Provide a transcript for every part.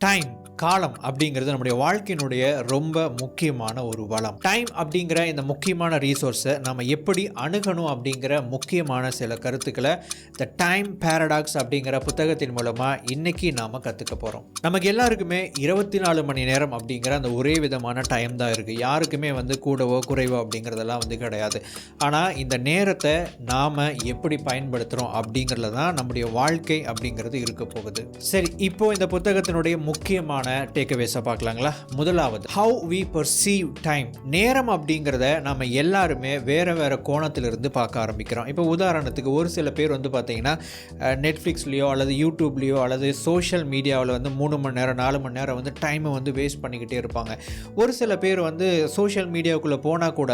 Time காலம் அப்படிங்கிறது நம்முடைய வாழ்க்கையினுடைய ரொம்ப முக்கியமான ஒரு வளம். டைம் அப்படிங்கிற இந்த முக்கியமான ரீசோர்ஸை நம்ம எப்படி அணுகணும் அப்படிங்கிற முக்கியமான சில கருத்துக்களை த டைம் பேரடாக்ஸ் அப்படிங்கிற புத்தகத்தின் மூலமாக இன்னைக்கு நாம் கற்றுக்க போகிறோம். நமக்கு எல்லாருக்குமே 24 மணி நேரம் அப்படிங்கிற அந்த ஒரே விதமான டைம் தான் இருக்குது. யாருக்குமே கூடவோ குறைவோ அப்படிங்கிறதெல்லாம் கிடையாது. ஆனால் இந்த நேரத்தை நாம் எப்படி பயன்படுத்துகிறோம் அப்படிங்கிறதுல தான் நம்முடைய வாழ்க்கை அப்படிங்கிறது இருக்க போகுது. சரி, இப்போ இந்த புத்தகத்தினுடைய முக்கியமான டேக்அவேஸை பார்க்கலாங்களா? முதலாவது, how we perceive time. நேரம் அப்படிங்கிறத நம்ம எல்லாருமே வேற வேற கோணத்திலிருந்து பார்க்க ஆரம்பிக்கிறோம். இப்போ உதாரணத்துக்கு ஒரு சில பேர் பார்த்தீங்கன்னா நெட்ஃப்ளிக்ஸ்லேயோ அல்லது யூடியூப்லேயோ அல்லது சோஷியல் மீடியாவில் 3 மணி நேரம் 4 மணி நேரம் டைமை வேஸ்ட் பண்ணிக்கிட்டே இருப்பாங்க. ஒரு சில பேர் சோஷியல் மீடியாவுக்குள்ளே போனால் கூட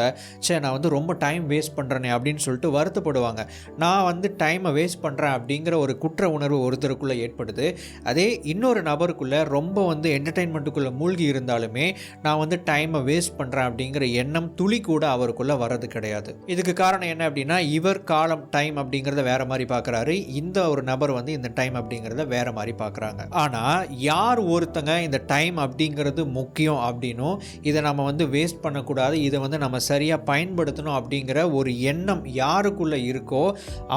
நான் ரொம்ப டைம் வேஸ்ட் பண்ணுறேனே அப்படின்னு சொல்லிட்டு வருத்தப்படுவாங்க. நான் டைமை வேஸ்ட் பண்ணுறேன் அப்படிங்கிற ஒரு குற்ற உணர்வு ஒருத்தருக்குள்ளே ஏற்படுது. அதே இன்னொரு நபருக்குள்ளே ரொம்ப என்டர்டெயின்மெண்ட்டுக்குள்ளே மூழ்கி இருந்தாலுமே நான் டைமை வேஸ்ட் பண்ணுறேன் அப்படிங்கிற எண்ணம் துளி கூட அவருக்குள்ளே வர்றது கிடையாது. இதுக்கு காரணம் என்ன அப்படின்னா, இவர் காலம் டைம் அப்படிங்கிறத வேற மாதிரி பார்க்குறாரு, இந்த ஒரு நபர் இந்த டைம் அப்படிங்கிறத வேற மாதிரி பார்க்குறாங்க. ஆனால் யார் ஒருத்தங்க இந்த டைம் அப்படிங்கிறது முக்கியம் அப்படின்னும் இதை நம்ம வேஸ்ட் பண்ணக்கூடாது, இதை நம்ம சரியாக பயன்படுத்தணும் அப்படிங்கிற ஒரு எண்ணம் யாருக்குள்ளே இருக்கோ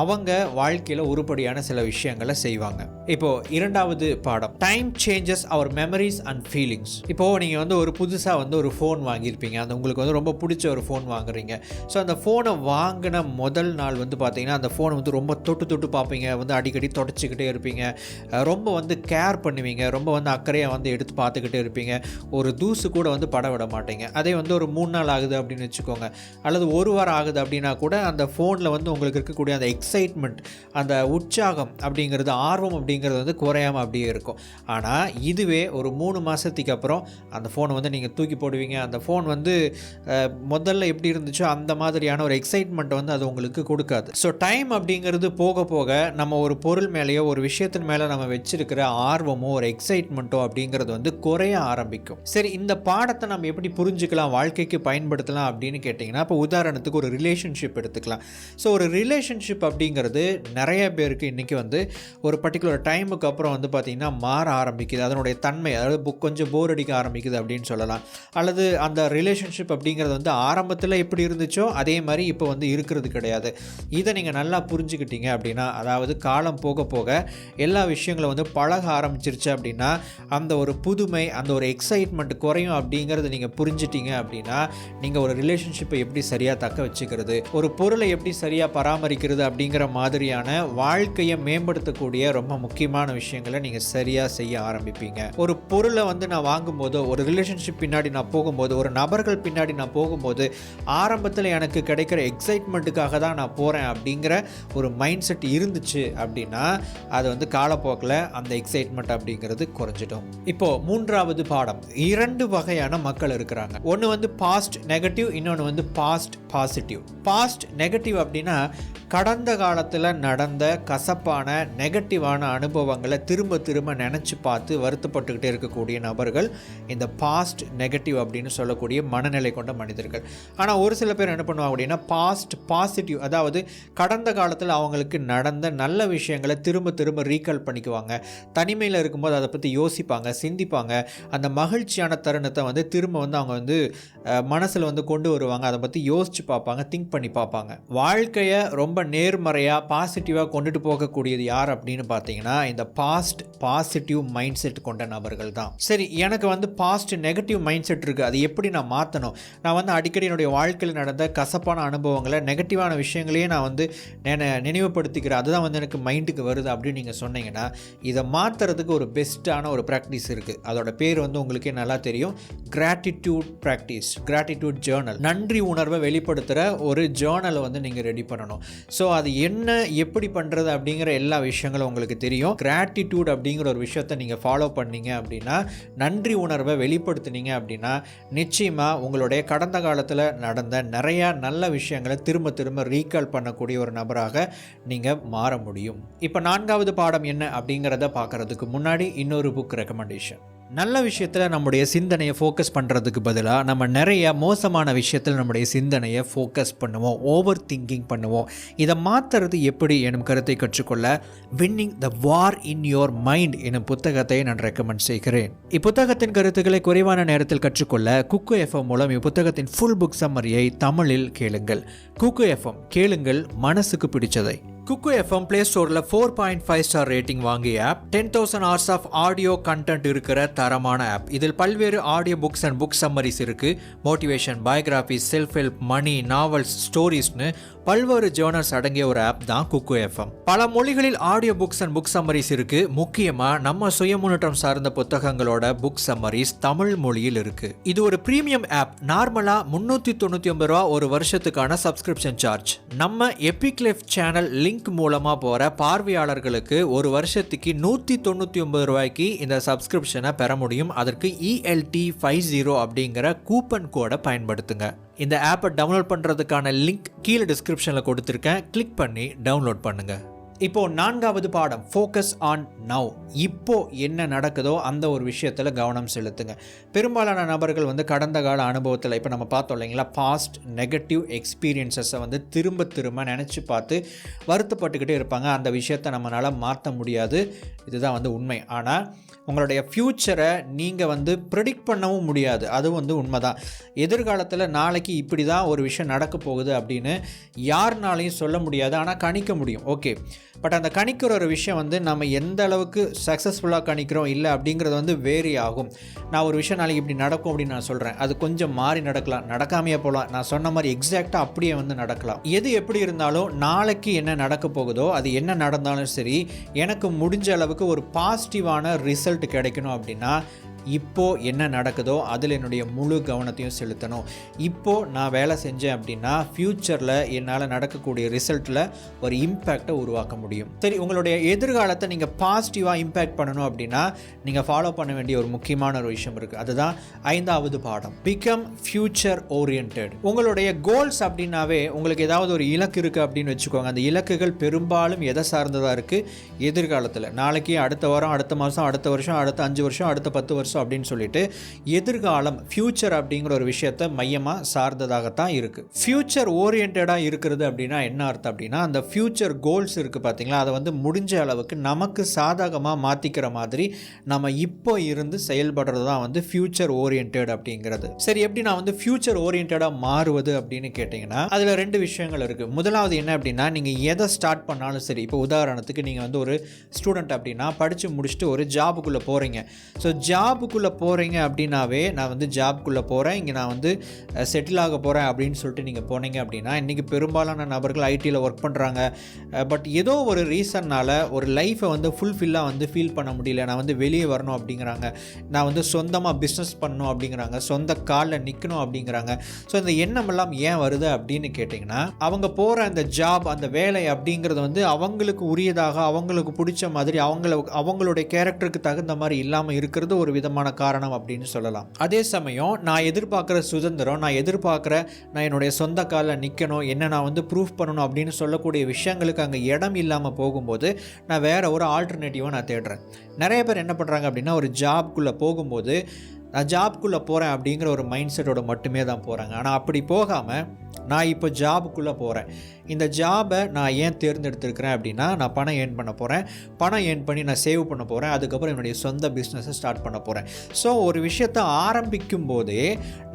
அவங்க வாழ்க்கையில் உருப்படியான சில விஷயங்களை செய்வாங்க. இப்போ இரண்டாவது பாடம், time changes our memories and feelings. இப்போது நீங்கள் ஒரு புதுசாக ஒரு ஃபோன் வாங்கியிருப்பீங்க. அந்த உங்களுக்கு ரொம்ப பிடிச்ச ஒரு ஃபோன் வாங்குறீங்க. ஸோ அந்த ஃபோனை வாங்கின முதல் நாள் பார்த்தீங்கன்னா அந்த ஃபோனை ரொம்ப தொட்டு பார்ப்பீங்க, அடிக்கடி தொடச்சிக்கிட்டே இருப்பீங்க, ரொம்ப கேர் பண்ணுவீங்க, ரொம்ப அக்கறையாக எடுத்து பார்த்துக்கிட்டே இருப்பீங்க, ஒரு தூசு கூட பட விட மாட்டீங்க. அதே ஒரு 3 நாள் ஆகுது அப்படின்னு வச்சுக்கோங்க, அல்லது ஒரு வாரம் ஆகுது அப்படின்னா கூட அந்த ஃபோனில் உங்களுக்கு இருக்கக்கூடிய அந்த எக்ஸைட்மெண்ட், அந்த உற்சாகம் அப்படிங்கிறது, ஆர்வம் அப்படிங்கிறது குறையாமல் அப்படியே இருக்கும். ஆனால் இதுவே ஒரு 3 மாதத்துக்கு அப்புறம் அந்த ஃபோனை நீங்கள் தூக்கி போடுவீங்க. அந்த ஃபோன் முதல்ல எப்படி இருந்துச்சோ அந்த மாதிரியான ஒரு எக்ஸைட்மெண்ட் அது உங்களுக்கு கொடுக்காது. ஸோ டைம் அப்படிங்கிறது போக போக நம்ம ஒரு பொருள் மேலேயோ ஒரு விஷயத்தின் மேலே நம்ம வச்சிருக்கிற ஆர்வமோ ஒரு எக்ஸைட்மெண்ட்டோ அப்படிங்கிறது குறைய ஆரம்பிக்கும். சரி, இந்த பாடத்தை நம்ம எப்படி புரிஞ்சுக்கலாம், வாழ்க்கைக்கு பயன்படுத்தலாம் அப்படின்னு கேட்டிங்கன்னா, இப்போ உதாரணத்துக்கு ஒரு ரிலேஷன்ஷிப் எடுத்துக்கலாம். ஸோ ஒரு ரிலேஷன்ஷிப் அப்படிங்கிறது நிறைய பேருக்கு இன்றைக்கி ஒரு பர்டிகுலர் டைமுக்கு அப்புறம் பார்த்திங்கன்னா மாற ஆரம்பிக்குது. அதனுடைய தன்மை, அதாவது கொஞ்சம் போர் அடிக்க ஆரம்பிக்குது அப்படின்னு சொல்லலாம். அல்லது அந்த ரிலேஷன்ஷிப் அப்படிங்கிறது ஆரம்பத்தில் எப்படி இருந்துச்சோ அதே மாதிரி இப்போ இருக்கிறது கிடையாது. இதை நீங்கள் நல்லா புரிஞ்சுக்கிட்டீங்க அப்படின்னா, அதாவது காலம் போக போக எல்லா விஷயங்களும் பழக ஆரம்பிச்சிருச்சு அப்படின்னா அந்த ஒரு புதுமை, அந்த ஒரு எக்ஸைட்மெண்ட் குறையும் அப்படிங்கிறது நீங்கள் புரிஞ்சிட்டீங்க அப்படின்னா, நீங்கள் ஒரு ரிலேஷன்ஷிப்பை எப்படி சரியாக தக்க வச்சுக்கிறது, ஒரு பொருளை எப்படி சரியாக பராமரிக்கிறது அப்படிங்கிற மாதிரியான வாழ்க்கையை மேம்படுத்தக்கூடிய ரொம்ப முக்கியமான விஷயங்களை நீங்கள் சரியாக செய்ய ஆரம்பிப்பீங்க. ஒரு பொருளை நான் வாங்கும்போதோ, ஒரு ரிலேஷன்ஷிப் பின்னாடி நான் போகும்போது, ஒரு நபர்கள் பின்னாடி நான் போகும்போது ஆரம்பத்தில் எனக்கு கிடைக்கிற எக்ஸைட்மெண்ட்டுக்காக தான் நான் போகிறேன் அப்படிங்கிற ஒரு மைண்ட் செட் இருந்துச்சு அப்படின்னா அது காலப்போக்கில் அந்த எக்ஸைட்மெண்ட் அப்படிங்கிறது குறைஞ்சிடும். இப்போ மூன்றாவது பாடம், 2 வகையான மக்கள் இருக்கிறாங்க. ஒன்று பாஸ்ட் நெகட்டிவ், இன்னொன்று பாஸ்ட் பாசிட்டிவ். பாஸ்ட் நெகட்டிவ் அப்படின்னா கடந்த காலத்தில் நடந்த கசப்பான நெகட்டிவான அனுபவங்களை திரும்ப திரும்ப நினச்சி பார்த்து வருத்தப்பட்டுக்கிட்டே இருக்கக்கூடிய நபர்கள் இந்த பாஸ்ட் நெகட்டிவ் அப்படின்னு சொல்லக்கூடிய மனநிலை கொண்ட மனிதர்கள். ஆனால் ஒரு சில பேர் என்ன பண்ணுவாங்க அப்படின்னா பாஸ்ட் பாசிட்டிவ், அதாவது கடந்த காலத்தில் அவங்களுக்கு நடந்த நல்ல விஷயங்களை திரும்ப திரும்ப ரீகால் பண்ணிக்குவாங்க. தனிமையில் இருக்கும்போது அதை பற்றி யோசிப்பாங்க, சிந்திப்பாங்க. அந்த மகிழ்ச்சியான தருணத்தை திரும்ப அவங்க மனசில் கொண்டு வருவாங்க. அதை பற்றி யோசித்து பார்ப்பாங்க, திங்க் பண்ணி பார்ப்பாங்க. வாழ்க்கையை ரொம்ப நேர்மறையாக பாசிட்டிவாக கொண்டுட்டு போகக்கூடியது யார் அப்படின்னு பார்த்தீங்கன்னா இந்த பாஸ்ட் பாசிட்டிவ் மைண்ட் செட் கொண்ட நபர்கள் தான். சரி, எனக்கு பாஸ்ட் நெகட்டிவ் மைண்ட் செட் இருக்குது, அது எப்படி நான் மாற்றணும்? நான் அடிக்கடி என்னுடைய வாழ்க்கையில் நடந்த கசப்பான அனுபவங்களை, நெகட்டிவான விஷயங்களையே நான் நினைவுபடுத்திக்கிறேன், அதுதான் எனக்கு மைண்டுக்கு வருது அப்படின்னு நீங்கள் சொன்னீங்கன்னா, இதை மாற்றுறதுக்கு ஒரு பெஸ்ட்டான ஒரு ப்ராக்டிஸ் இருக்குது. அதோட பேர் உங்களுக்கே நல்லா தெரியும், கிராட்டிடியூட் ப்ராக்டிஸ், கிராட்டிடியூட் ஜேர்னல். நன்றி உணர்வை வெளிப்படுத்துகிற ஒரு ஜேர்னலை நீங்கள் ரெடி பண்ணணும். ஸோ அது என்ன, எப்படி பண்ணுறது அப்படிங்கிற எல்லா விஷயங்களும் உங்களுக்கு தெரியும். கிராட்டிடியூட் அப்படிங்கிற ஒரு விஷயத்தை நீங்கள் ஃபாலோ பண்ணீங்க அப்படின்னா, நன்றி உணர்வை வெளிப்படுத்தினீங்க அப்படின்னா நிச்சயமாக உங்களுடைய கடந்த காலத்தில் நடந்த நிறையா நல்ல விஷயங்களை திரும்ப திரும்ப ரீகால் பண்ணக்கூடிய ஒரு நபராக நீங்கள் மாற முடியும். இப்போ 4வது பாடம் என்ன அப்படிங்கிறத பார்க்குறதுக்கு முன்னாடி இன்னொரு புக் ரெக்கமெண்டேஷன். நல்ல விஷயத்தில் நம்முடைய சிந்தனையை ஃபோக்கஸ் பண்ணுறதுக்கு பதிலாக நம்ம நிறைய மோசமான விஷயத்தில் நம்முடைய சிந்தனையை ஃபோக்கஸ் பண்ணுவோம், ஓவர் திங்கிங் பண்ணுவோம். இதை மாற்றுறது எப்படி எனும் கருத்தை கற்றுக்கொள்ள winning the war in your mind எனும் புத்தகத்தை நான் ரெக்கமெண்ட் செய்கிறேன். இப்புத்தகத்தின் கருத்துக்களை குறைவான நேரத்தில் கற்றுக்கொள்ள குக்கு எஃப்எம் மூலம் இப்புத்தகத்தின் ஃபுல் புக் சம்மரியை தமிழில் கேளுங்கள். குக்கு எஃப்எம் கேளுங்கள், மனசுக்கு பிடிச்சதை. குக்கு எஃப்எம் பிளே ஸ்டோரில் 4.5 ஸ்டார் ரேட்டிங் வாங்கிய app, 10,000 hours of audio content இருக்கிற தரமான ஆப். இதில் பல்வேறு audio books and book summaries இருக்குது. Motivation, biography, self help, money, novels, ஸ்டோரிஸ்னு பல்வேறு ஜேர்னல்ஸ் அடங்கிய ஒரு ஆப் தான் குக்கு எஃப்எம். பல மொழிகளில் audio books and book summaries இருக்குது. முக்கியமாக நம்ம சுயமுன்னேற்றம் சார்ந்த புத்தகங்களோட புக் சம்மரிஸ் தமிழ் மொழியில் இருக்குது. இது ஒரு ப்ரீமியம் ஆப். நார்மலாக 399 ரூபா ஒரு வருஷத்துக்கான சப்ஸ்கிரிப்ஷன் சார்ஜ். நம்ம எபிக் லைஃப் சேனல் லிங்க் மூலமாக போகிற பார்வையாளர்களுக்கு ஒரு வருஷத்துக்கு 199 ரூபாய்க்கு இந்த சப்ஸ்கிரிப்ஷனை பெற முடியும். அதற்கு ELT50 அப்படிங்கிற கூப்பன் கோடை பயன்படுத்துங்க. இந்த ஆப்பை டவுன்லோட் பண்ணுறதுக்கான லிங்க் கீழே டிஸ்கிரிப்ஷனில் கொடுத்துருக்கேன். கிளிக் பண்ணி டவுன்லோட் பண்ணுங்கள். இப்போது 4வது பாடம், ஃபோக்கஸ் ஆன் நவ். இப்போது என்ன நடக்குதோ அந்த ஒரு விஷயத்தில் கவனம் செலுத்துங்க. பெரும்பாலான நபர்கள் கடந்த கால அனுபவத்தில், இப்போ நம்ம பார்த்தோம் இல்லைங்களா, பாஸ்ட் நெகட்டிவ் எக்ஸ்பீரியன்ஸஸை திரும்ப திரும்ப நினச்சி பார்த்து வருத்தப்பட்டுக்கிட்டே இருப்பாங்க. அந்த விஷயத்தை நம்மளால் மாற்ற முடியாது. இதுதான் உண்மை. ஆனால் உங்களுடைய ஃப்யூச்சரை நீங்கள் ப்ரெடிக்ட் பண்ணவும் முடியாது. அது உண்மைதான். எதிர்காலத்தில் நாளைக்கு இப்படி தான் ஒரு விஷயம் நடக்க போகுது அப்படின்னு யாருனாலையும் சொல்ல முடியாது. ஆனால் கணிக்க முடியும், ஓகே. பட் அந்த கணிக்கிற ஒரு விஷயம் நம்ம எந்த அளவுக்கு சக்ஸஸ்ஃபுல்லாக கணிக்கிறோம் இல்லை அப்படிங்கிறது வேரி ஆகும். நான் ஒரு விஷயம் நாளைக்கு இப்படி நடக்கும் அப்படின்னு நான் சொல்கிறேன். அது கொஞ்சம் மாறி நடக்கலாம், நடக்காமையே போகலாம். நான் சொன்ன மாதிரி எக்ஸாக்டாக அப்படியே நடக்கலாம். எது எப்படி இருந்தாலும் நாளைக்கு என்ன நடக்க போகுதோ, அது என்ன நடந்தாலும் சரி, எனக்கு முடிஞ்ச அளவுக்கு ஒரு பாசிட்டிவான ரிசல்ட் கிடைக்கணும் அப்படின்னா இப்போது என்ன நடக்குதோ அதில் என்னுடைய முழு கவனத்தையும் செலுத்தணும். இப்போது நான் வேலை செஞ்சேன் அப்படின்னா ஃப்யூச்சரில் என்னால் நடக்கக்கூடிய ரிசல்ட்டில் ஒரு இம்பேக்டை உருவாக்க முடியும். சரி, உங்களுடைய எதிர்காலத்தை நீங்கள் பாசிட்டிவாக இம்பேக்ட் பண்ணணும் அப்படின்னா நீங்கள் ஃபாலோ பண்ண வேண்டிய ஒரு முக்கியமான ஒரு விஷயம் இருக்குது. அதுதான் 5வது பாடம், பிகம் ஃப்யூச்சர் ஓரியன்டட். உங்களுடைய கோல்ஸ் அப்படின்னாவே உங்களுக்கு ஏதாவது ஒரு இலக்கு இருக்குது அப்படின்னு வச்சுக்கோங்க. அந்த இலக்குகள் பெரும்பாலும் எதை சார்ந்ததாக இருக்குது? எதிர்காலத்தில், நாளைக்கு, அடுத்த வாரம், அடுத்த மாதம், அடுத்த வருஷம், அடுத்த 5 வருஷம், அடுத்த 10 வருஷம் அப்படின்னு சொல்லிட்டு எதிர்காலம், ஃபியூச்சர் அப்படிங்கிற ஒரு விஷயத்தை மையமாக சார்ந்ததாகத்தான் இருக்குது. ஃபியூச்சர் ஓரியன்டாக இருக்கிறது அப்படின்னா என்ன அர்த்தம் அப்படின்னா, அந்த ஃபியூச்சர் கோல்ஸ் இருக்குது பார்த்தீங்களா, அதை முடிஞ்ச அளவுக்கு நமக்கு சாதகமாக மாற்றிக்கிற மாதிரி நம்ம இப்போ இருந்து செயல்படுறது தான் ஃபியூச்சர் ஓரியன்டட் அப்படிங்கிறது. சரி, எப்படி நான் ஃபியூச்சர் ஓரியன்டாக மாறுவது அப்படின்னு கேட்டிங்கன்னா அதில் 2 விஷயங்கள் இருக்குது. முதலாவது என்ன அப்படின்னா, நீங்கள் எதை ஸ்டார்ட் பண்ணாலும் சரி, இப்போ உதாரணத்துக்கு நீங்கள் ஒரு ஸ்டூடெண்ட் அப்படின்னா படித்து முடிச்சுட்டு ஒரு ஜாபுக்குள்ளே போகிறீங்க. ஸோ ஜாபுக்குள்ளே போகிறீங்க அப்படின்னாவே நான் ஜாப்குள்ளே போகிறேன், இங்கே நான் செட்டில் ஆக போகிறேன் அப்படின்னு சொல்லிட்டு நீங்கள் போனீங்க அப்படின்னா, இன்றைக்கி பெரும்பாலான நபர்கள் ஐடியில் ஒர்க் பண்ணுறாங்க. பட் ஏதோ ஒரு ரீசன்னால் ஒரு லைஃப்பை ஃபுல்ஃபில்லாக ஃபீல் பண்ண முடியல. நான் வெளியே வரணும் அப்படிங்கிறாங்க, நான் சொந்தமாக பிஸ்னஸ் பண்ணணும் அப்படிங்கிறாங்க, சொந்த காலில் நிற்கணும் அப்படிங்கிறாங்க. ஸோ இந்த எண்ணமெல்லாம் ஏன் வருது அப்படின்னு கேட்டிங்கன்னா, அவங்க போகிற அந்த ஜாப், அந்த வேலை அப்படிங்கிறது அவங்களுக்கு உரியதாக, அவங்களுக்கு பிடிச்ச மாதிரி, அவங்களுடைய கேரக்டருக்கு தகுந்த மாதிரி இல்லாமல் இருக்கிறது ஒரு விதமான காரணம் அப்படின்னு சொல்லலாம். அதே சமயம் நான் எதிர்பார்க்குற சுதந்திரம், நான் என்னுடைய சொந்த காலில் நிற்கணும், என்ன நான் ப்ரூஃப் பண்ணணும் அப்படின்னு சொல்லக்கூடிய விஷயங்களுக்கு அங்கே இடம் இல்லாமல் போகும்போது நான் வேறு ஒரு ஆல்டர்னேட்டிவாக நான் தேடுறேன். நிறைய பேர் என்ன பண்ணுறாங்க அப்படின்னா, ஒரு ஜாப்குள்ளே போகும்போது நான் ஜாப்குள்ளே போகிறேன் அப்படிங்கிற ஒரு மைண்ட் செட்டோட மட்டுமே தான் போகிறாங்க. ஆனால் அப்படி போகாமல் நான் இப்போ ஜாபுக்குள்ளே போகிறேன், இந்த ஜாபை நான் ஏன் தேர்ந்தெடுத்திருக்கிறேன் அப்படின்னா, நான் பணம் ஏர்ன் பண்ண போகிறேன், பணம் ஏர்ன் பண்ணி நான் சேவ் பண்ண போகிறேன், அதுக்கப்புறம் என்னுடைய சொந்த பிஸ்னஸை ஸ்டார்ட் பண்ண போகிறேன். ஸோ ஒரு விஷயத்தை ஆரம்பிக்கும் போதே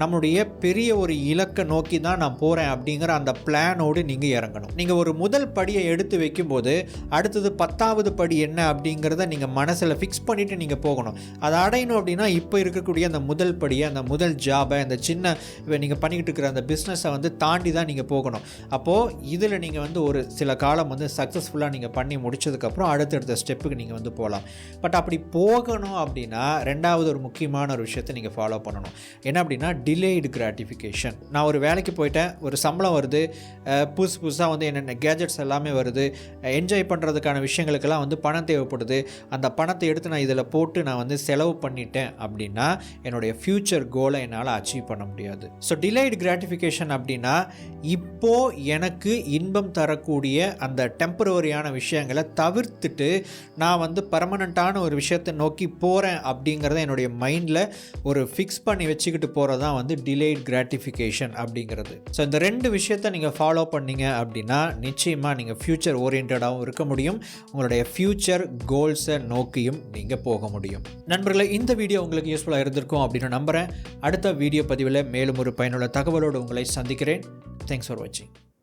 நம்மளுடைய பெரிய ஒரு இலக்கை நோக்கி தான் நான் போகிறேன் அப்படிங்கிற அந்த பிளானோடு நீங்கள் இறங்கணும். நீங்கள் ஒரு முதல் படியை எடுத்து வைக்கும்போது அடுத்தது 10வது படி என்ன அப்படிங்கிறத நீங்கள் மனசில் ஃபிக்ஸ் பண்ணிவிட்டு நீங்கள் போகணும். அதை அடையணும் அப்படின்னா இப்போ இருக்கக்கூடிய அந்த முதல் படியை, அந்த முதல் ஜாபை, அந்த சின்ன நீங்கள் பண்ணிக்கிட்டு இருக்கிற அந்த பிஸ்னஸை தாண்டி தான் நீங்கள் போகணும். அப்போது இதில் நீங்கள் ஒரு சில காலம் சக்ஸஸ்ஃபுல்லாக நீங்கள் பண்ணி முடிச்சதுக்கப்புறம் அடுத்தடுத்த ஸ்டெப்புக்கு நீங்கள் போகலாம். பட் அப்படி போகணும் அப்படின்னா 2வது ஒரு முக்கியமான ஒரு விஷயத்தை நீங்கள் ஃபாலோ பண்ணணும். என்ன அப்படின்னா, டிலேய்டு கிராட்டிஃபிகேஷன். நான் ஒரு வேலைக்கு போயிட்டேன், ஒரு சம்பளம் வருது, புதுசாக என்னென்ன கேஜெட்ஸ் எல்லாமே வருது, என்ஜாய் பண்ணுறதுக்கான விஷயங்களுக்கெல்லாம் பணம் தேவைப்படுது, அந்த பணத்தை எடுத்து நான் இதில் போட்டு நான் செலவு பண்ணிட்டேன் அப்படின்னா என்னுடைய ஃப்யூச்சர் கோலை என்னால் அச்சீவ் பண்ண முடியாது. ஸோ டிலேய்டு கிராட்டிஃபிகேஷன் அப்படின்னா இப்போது எனக்கு இன்பம் தரக்கூடிய அந்த டெம்பரவரியான விஷயங்களை தவிர்த்துட்டு நான் வந்து பர்மனண்ட்டான ஒரு விஷயத்தை நோக்கி போகிறேன் அப்படிங்கிறத என்னுடைய மைண்டில் ஒரு ஃபிக்ஸ் பண்ணி வச்சுக்கிட்டு போகிறது தான் வந்து டிலேட் கிராட்டிஃபிகேஷன் அப்படிங்கிறது. ஸோ இந்த 2 விஷயத்தை நீங்கள் ஃபாலோ பண்ணீங்க அப்படின்னா நிச்சயமாக நீங்கள் ஃப்யூச்சர் ஓரியன்டாகவும் இருக்க முடியும், உங்களுடைய ஃப்யூச்சர் கோல்ஸை நோக்கியும் நீங்கள் போக முடியும். நண்பர்களே, இந்த வீடியோ உங்களுக்கு யூஸ்ஃபுல்லாக இருந்திருக்கும் அப்படின்னு நம்புகிறேன். அடுத்த வீடியோ பதிவில் மேலும் ஒரு பயனுள்ள தகவலோடு உங்களை சந்திக்கிறேன். தேங்க்ஸ் ஃபார் வாட்சிங்.